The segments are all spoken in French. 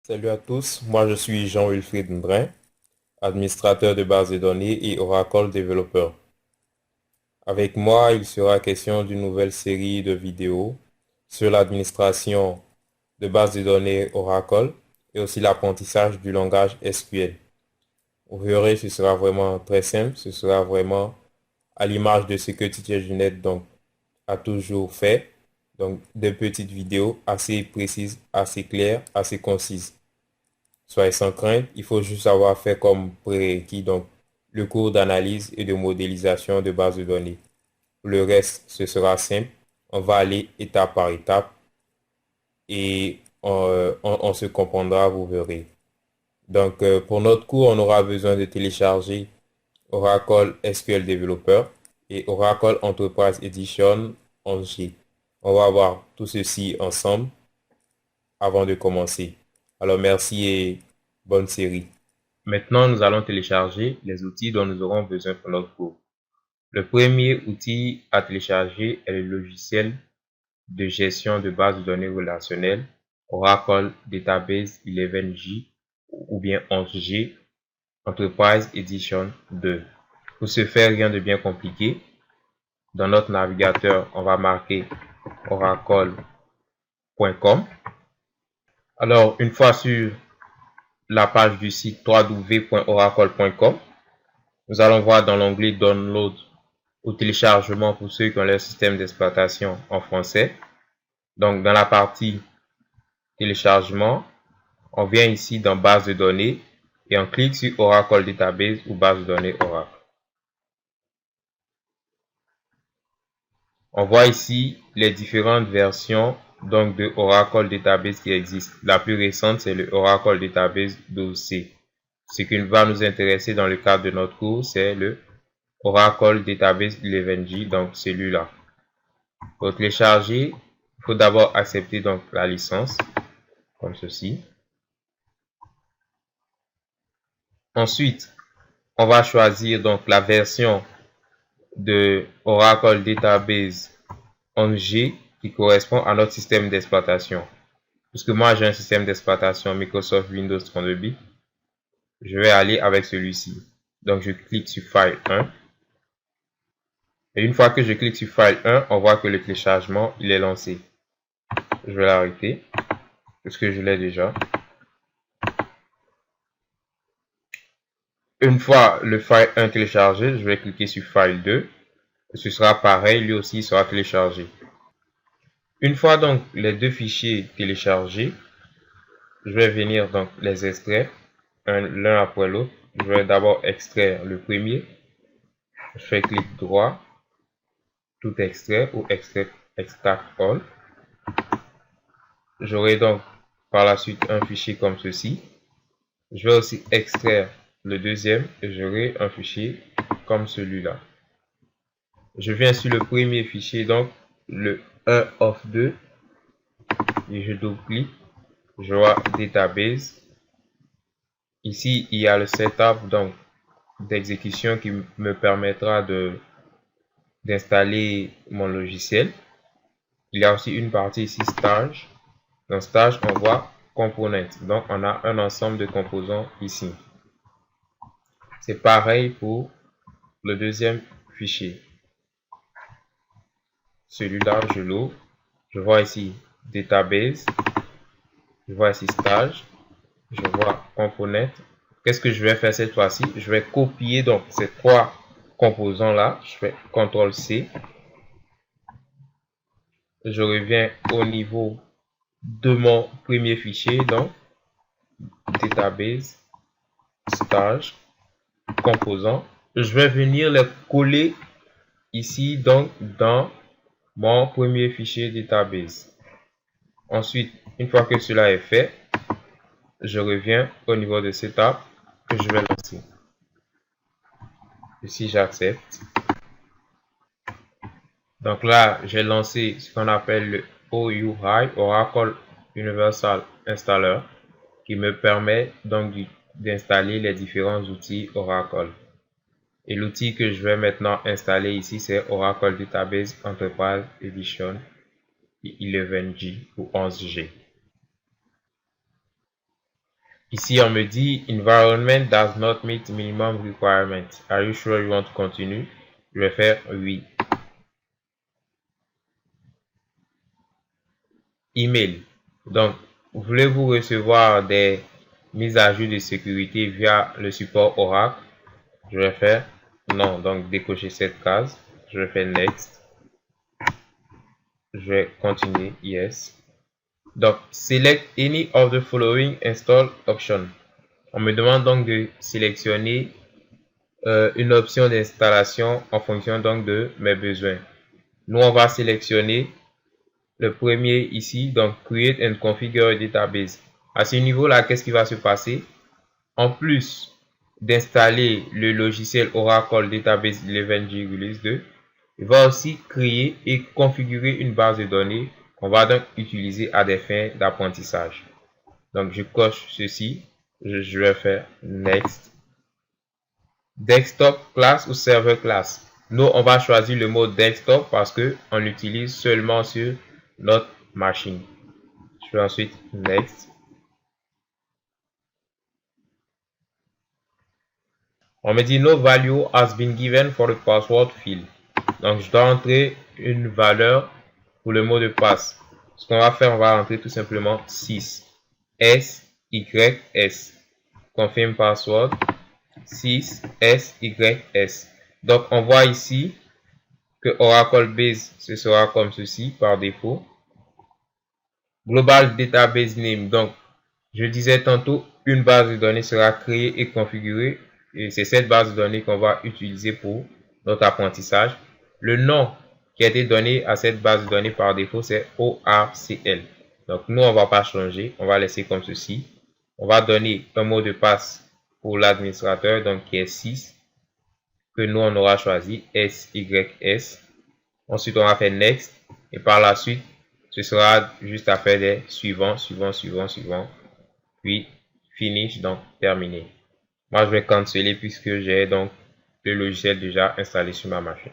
Salut à tous, moi je suis Jean-Wilfried Ndrin, administrateur de base de données et Oracle développeur. Avec moi, il sera question d'une nouvelle série de vidéos sur l'administration de bases de données Oracle et aussi l'apprentissage du langage SQL. Vous verrez, ce sera vraiment très simple, ce sera vraiment à l'image de ce que TeacherJunet donc a toujours fait. Donc des petites vidéos assez précises, assez claires, assez concises. Soyez sans crainte, il faut juste avoir fait comme prérequis donc le cours d'analyse et de modélisation de base de données. Le reste, ce sera simple. On va aller étape par étape et on se comprendra, vous verrez. Donc, pour notre cours, on aura besoin de télécharger Oracle SQL Developer et Oracle Enterprise Edition 11G. On va voir tout ceci ensemble avant de commencer. Alors, merci et bonne série. Maintenant, nous allons télécharger les outils dont nous aurons besoin pour notre cours. Le premier outil à télécharger est le logiciel de gestion de base de données relationnelles Oracle Database 11G ou bien 11G Enterprise Edition 2. Pour ce faire, rien de bien compliqué. Dans notre navigateur, on va marquer oracle.com. Alors, une fois sur la page du site www.oracle.com, nous allons voir dans l'onglet Download ou téléchargement pour ceux qui ont leur système d'exploitation en français. Donc, dans la partie téléchargement, on vient ici dans base de données et on clique sur Oracle Database ou base de données Oracle. On voit ici les différentes versions donc de Oracle Database qui existent. La plus récente, c'est le Oracle Database 12c. Ce qui va nous intéresser dans le cadre de notre cours, c'est le Oracle Database 11G, donc celui-là. Pour télécharger, il faut d'abord accepter donc la licence, comme ceci. Ensuite, on va choisir donc la version de Oracle Database 11G qui correspond à notre système d'exploitation. Puisque moi j'ai un système d'exploitation Microsoft Windows 32 bits, je vais aller avec celui-ci. Donc je clique sur File 1. Et une fois que je clique sur File 1, on voit que le téléchargement il est lancé. Je vais l'arrêter, puisque je l'ai déjà. Une fois le File 1 téléchargé, je vais cliquer sur File 2. Ce sera pareil, lui aussi sera téléchargé. Une fois donc les deux fichiers téléchargés, je vais venir donc les extraire l'un après l'autre. Je vais d'abord extraire le premier. Je fais clic droit, tout extraire ou extract all. J'aurai donc par la suite un fichier comme ceci. Je vais aussi extraire le deuxième et j'aurai un fichier comme celui-là. Je viens sur le premier fichier, donc le 1 of 2, et je double-clique. Je vois database. Ici, il y a le setup donc d'exécution qui me permettra d'installer mon logiciel. Il y a aussi une partie ici stage. Dans stage, on voit component. Donc, on a un ensemble de composants ici. C'est pareil pour le deuxième fichier. Celui-là, je l'ouvre. Je vois ici database. Je vois ici stage. Je vois component. Qu'est-ce que je vais faire cette fois-ci? Je vais copier donc ces trois composants-là. Je fais CTRL-C. Je reviens au niveau de mon premier fichier, donc database, stage, composant. Je vais venir les coller ici donc dans mon premier fichier database. Ensuite, une fois que cela est fait, je reviens au niveau de setup que je vais lancer. Ici, j'accepte. Donc là, j'ai lancé ce qu'on appelle le OUI, Oracle Universal Installer, qui me permet donc d'installer les différents outils Oracle. Et l'outil que je vais maintenant installer ici, c'est Oracle Database Enterprise Edition 11G ou 11G. Ici, on me dit environment does not meet minimum requirements. Are you sure you want to continue? Je vais faire oui. Email. Donc, voulez-vous recevoir des mises à jour de sécurité via le support Oracle? Je vais faire non. Donc, décocher cette case. Je vais faire next. Je vais continuer. Yes. Donc, select any of the following install option. On me demande donc de sélectionner une option d'installation en fonction donc de mes besoins. Nous, on va sélectionner le premier ici, donc create and configure a database. À ce niveau-là, qu'est-ce qui va se passer? En plus d'installer le logiciel Oracle Database 11G Release 2, il va aussi créer et configurer une base de données qu'on va donc utiliser à des fins d'apprentissage. Donc, je coche ceci. Je vais faire Next. Desktop class ou server class. Nous, on va choisir le mode desktop parce que on l'utilise seulement sur notre machine. Je fais ensuite Next. On me dit no value has been given for the password field. Donc, je dois entrer une valeur pour le mot de passe. Ce qu'on va faire, on va entrer tout simplement 6. S, Y, S. Confirm password. 6, S, Y, S. Donc, on voit ici que Oracle Base, ce sera comme ceci par défaut. Global Database Name. Donc, je disais tantôt, une base de données sera créée et configurée. Et c'est cette base de données qu'on va utiliser pour notre apprentissage. Le nom qui a été donné à cette base de données par défaut, c'est ORCL. Donc, nous, on ne va pas changer. On va laisser comme ceci. On va donner un mot de passe pour l'administrateur, donc qui est 6, que nous, on aura choisi SYS. Ensuite, on va faire Next. Et par la suite, ce sera juste à faire des suivants. Puis, Finish, donc terminé. Moi, je vais canceller puisque j'ai donc le logiciel déjà installé sur ma machine.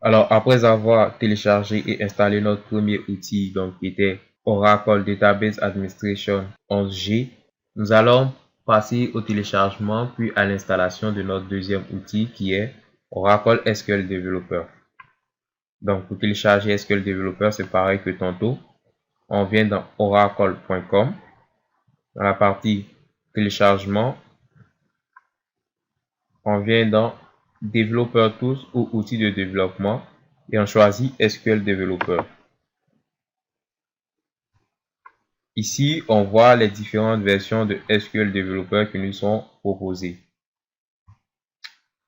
Alors, après avoir téléchargé et installé notre premier outil, donc qui était Oracle Database Administration 11G, nous allons passer au téléchargement puis à l'installation de notre deuxième outil qui est Oracle SQL Developer. Donc, pour télécharger SQL Developer, c'est pareil que tantôt. On vient dans oracle.com. Dans la partie téléchargement, on vient dans Developer Tools ou outils de développement et on choisit SQL Developer. Ici, on voit les différentes versions de SQL Developer qui nous sont proposées.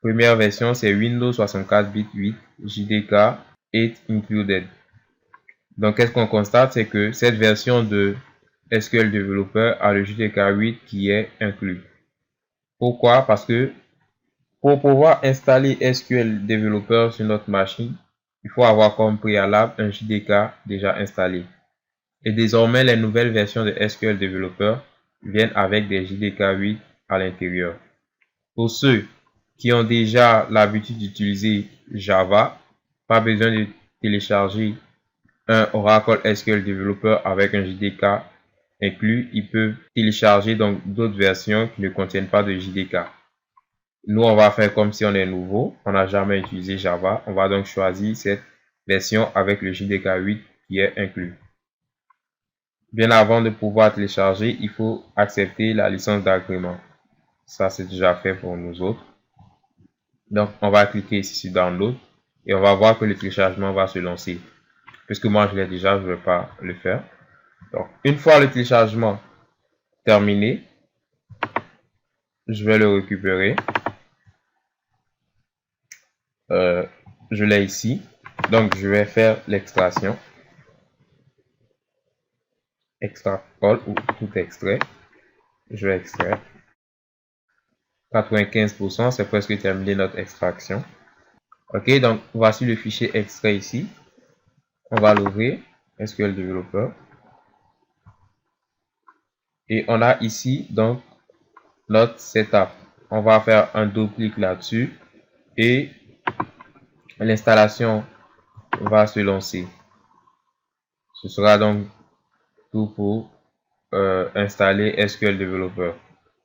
Première version, c'est Windows 64 bit 8, JDK 8 included. Donc, qu'est-ce qu'on constate? C'est que cette version de SQL Developer a le JDK 8 qui est inclus. Pourquoi? Parce que pour pouvoir installer SQL Developer sur notre machine, il faut avoir comme préalable un JDK déjà installé. Et désormais, les nouvelles versions de SQL Developer viennent avec des JDK 8 à l'intérieur. Pour ceux qui ont déjà l'habitude d'utiliser Java, pas besoin de télécharger un Oracle SQL Developer avec un JDK inclus. Ils peuvent télécharger donc d'autres versions qui ne contiennent pas de JDK. Nous, on va faire comme si on est nouveau, on n'a jamais utilisé Java. On va donc choisir cette version avec le JDK 8 qui est inclus. Bien avant de pouvoir télécharger, il faut accepter la licence d'agrément. Ça, c'est déjà fait pour nous autres. Donc, on va cliquer ici sur Download et on va voir que le téléchargement va se lancer. Puisque moi, je l'ai déjà, je ne vais pas le faire. Donc, une fois le téléchargement terminé, je vais le récupérer. Je l'ai ici. Donc, je vais faire l'extraction. Extract all ou tout extrait. Je vais extraire. 95%, c'est presque terminé notre extraction. Ok, donc voici le fichier extrait ici. On va l'ouvrir, SQL Developer. Et on a ici donc notre setup. On va faire un double-clic là-dessus et l'installation va se lancer. Ce sera donc tout pour installer SQL Developer.